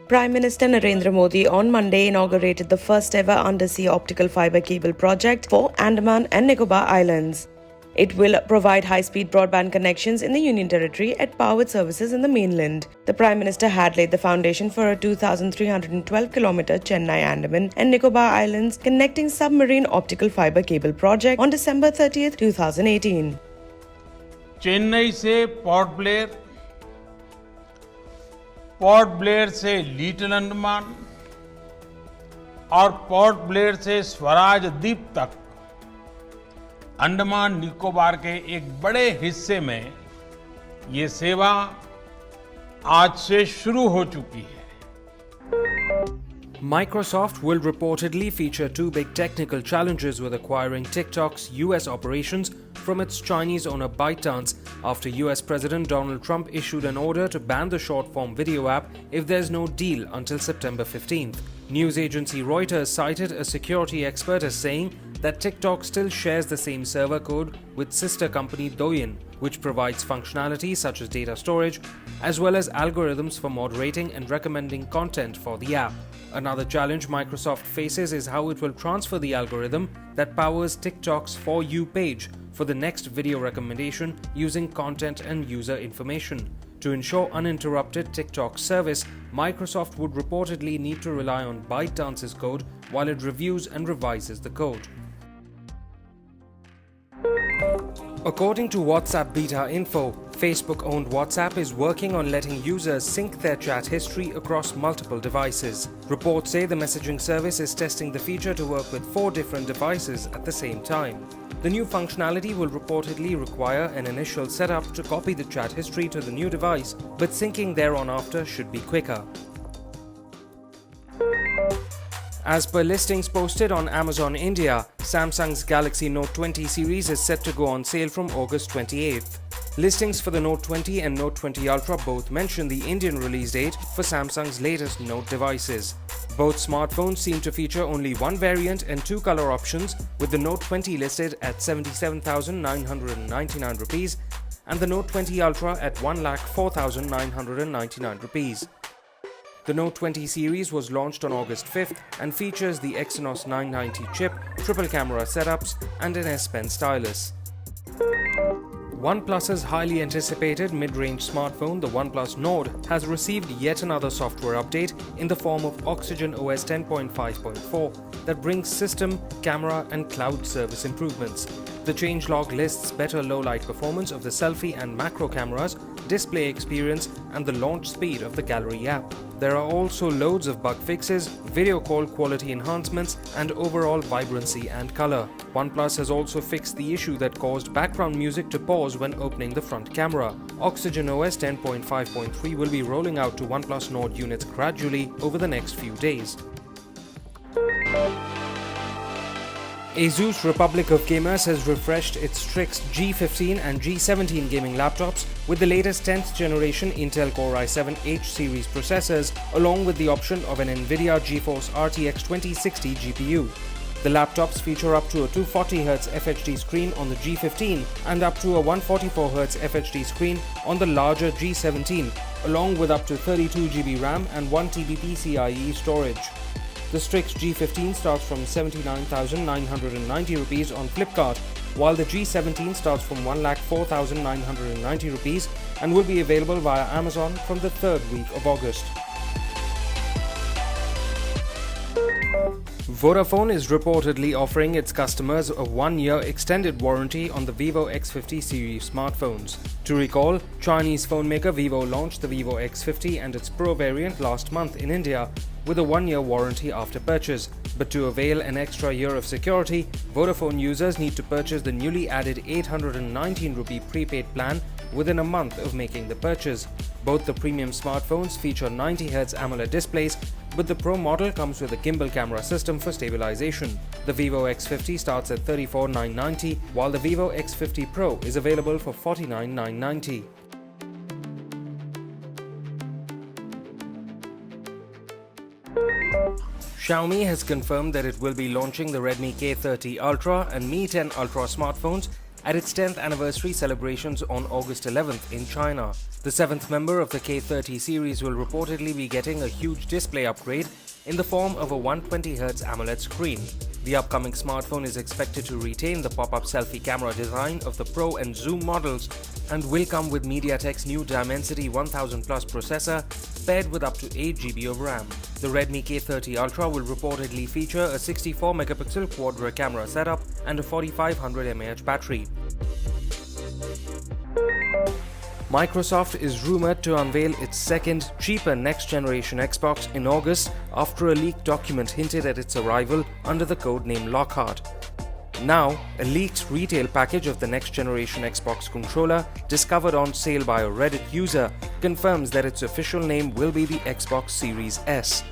Prime Minister Narendra Modi on Monday inaugurated the first ever undersea optical fibre cable project for Andaman and Nicobar Islands. It will provide high-speed broadband connections in the Union Territory at powered services in the mainland. The Prime Minister had laid the foundation for a 2,312-kilometre Chennai-Andaman and Nicobar Islands connecting submarine optical fibre cable project on December 30, 2018. Chennai से port Blair से little Andaman और port Blair से स्वराज द्वीप तक अंडमान निकोबार के एक बड़े हिस्से में ये सेवा आज से शुरू हो चुकी है. Microsoft will reportedly feature two big technical challenges with acquiring TikTok's US operations from its Chinese owner ByteDance after US President Donald Trump issued an order to ban the short-form video app if there's no deal until September 15th. News agency Reuters cited a security expert as saying that TikTok still shares the same server code with sister company Douyin, which provides functionality such as data storage, as well as algorithms for moderating and recommending content for the app. Another challenge Microsoft faces is how it will transfer the algorithm that powers TikTok's For You page for the next video recommendation using content and user information. To ensure uninterrupted TikTok service, Microsoft would reportedly need to rely on ByteDance's code while it reviews and revises the code. According to WhatsApp Beta Info, Facebook-owned WhatsApp is working on letting users sync their chat history across multiple devices. Reports say the messaging service is testing the feature to work with 4 different devices at the same time. The new functionality will reportedly require an initial setup to copy the chat history to the new device, but syncing thereon after should be quicker. As per listings posted on Amazon India, Samsung's Galaxy Note 20 series is set to go on sale from August 28th. Listings for the Note 20 and Note 20 Ultra both mention the Indian release date for Samsung's latest Note devices. Both smartphones seem to feature only one variant and 2 color options, with the Note 20 listed at 77,999 rupees and the Note 20 Ultra at 1,04,999 rupees. The Note 20 series was launched on August 5th and features the Exynos 990 chip, triple camera setups and an S Pen stylus. OnePlus's highly anticipated mid-range smartphone, the OnePlus Nord, has received yet another software update in the form of Oxygen OS 10.5.4 that brings system, camera and cloud service improvements. The changelog lists better low-light performance of the selfie and macro cameras, display experience and the launch speed of the Gallery app. There are also loads of bug fixes, video call quality enhancements and overall vibrancy and color. OnePlus has also fixed the issue that caused background music to pause when opening the front camera. Oxygen OS 10.5.3 will be rolling out to OnePlus Nord units gradually over the next few days. Asus Republic of Gamers has refreshed its Strix G15 and G17 gaming laptops with the latest 10th generation Intel Core i7-H series processors, along with the option of an NVIDIA GeForce RTX 2060 GPU. The laptops feature up to a 240Hz FHD screen on the G15 and up to a 144Hz FHD screen on the larger G17, along with up to 32GB RAM and 1TB PCIe storage. The Strix G15 starts from 79,990 rupees on Flipkart, while the G17 starts from 1,04,990 rupees and will be available via Amazon from the 3rd week of August. Vodafone is reportedly offering its customers a 1-year extended warranty on the Vivo X50 series smartphones. To recall, Chinese phone maker Vivo launched the Vivo X50 and its Pro variant last month in India with a 1-year warranty after purchase. But to avail an extra year of security, Vodafone users need to purchase the newly added 819 rupee prepaid plan within a month of making the purchase. Both the premium smartphones feature 90Hz AMOLED displays, but the Pro model comes with a gimbal camera system for stabilization. The Vivo X50 starts at 34,990, while the Vivo X50 Pro is available for 49,990. Xiaomi has confirmed that it will be launching the Redmi K30 Ultra and Mi 10 Ultra smartphones at its 10th anniversary celebrations on August 11th in China. The 7th member of the K30 series will reportedly be getting a huge display upgrade in the form of a 120Hz AMOLED screen. The upcoming smartphone is expected to retain the pop-up selfie camera design of the Pro and Zoom models and will come with MediaTek's new Dimensity 1000 Plus processor paired with up to 8GB of RAM. The Redmi K30 Ultra will reportedly feature a 64-megapixel quad-rear camera setup and a 4500 mAh battery. Microsoft is rumored to unveil its second, cheaper next-generation Xbox in August after a leaked document hinted at its arrival under the codename Lockhart. Now, a leaked retail package of the next-generation Xbox controller, discovered on sale by a Reddit user, confirms that its official name will be the Xbox Series S.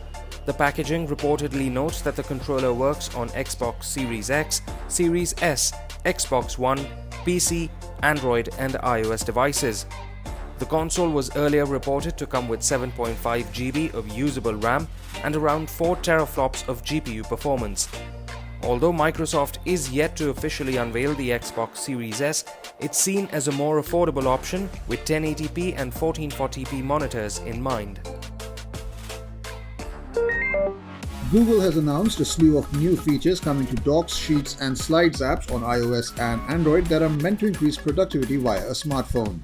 The packaging reportedly notes that the controller works on Xbox Series X, Series S, Xbox One, PC, Android and iOS devices. The console was earlier reported to come with 7.5GB of usable RAM and around 4 teraflops of GPU performance. Although Microsoft is yet to officially unveil the Xbox Series S, it's seen as a more affordable option with 1080p and 1440p monitors in mind. Google has announced a slew of new features coming to Docs, Sheets and Slides apps on iOS and Android that are meant to increase productivity via a smartphone.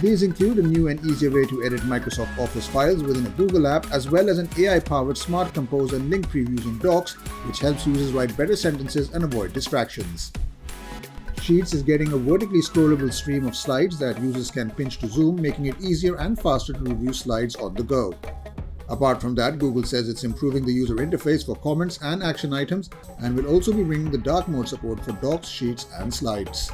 These include a new and easier way to edit Microsoft Office files within a Google app, as well as an AI-powered Smart Compose and link previews in Docs, which helps users write better sentences and avoid distractions. Sheets is getting a vertically scrollable stream of slides that users can pinch to zoom, making it easier and faster to review slides on the go. Apart from that, Google says it's improving the user interface for comments and action items and will also be bringing the dark mode support for Docs, Sheets and Slides.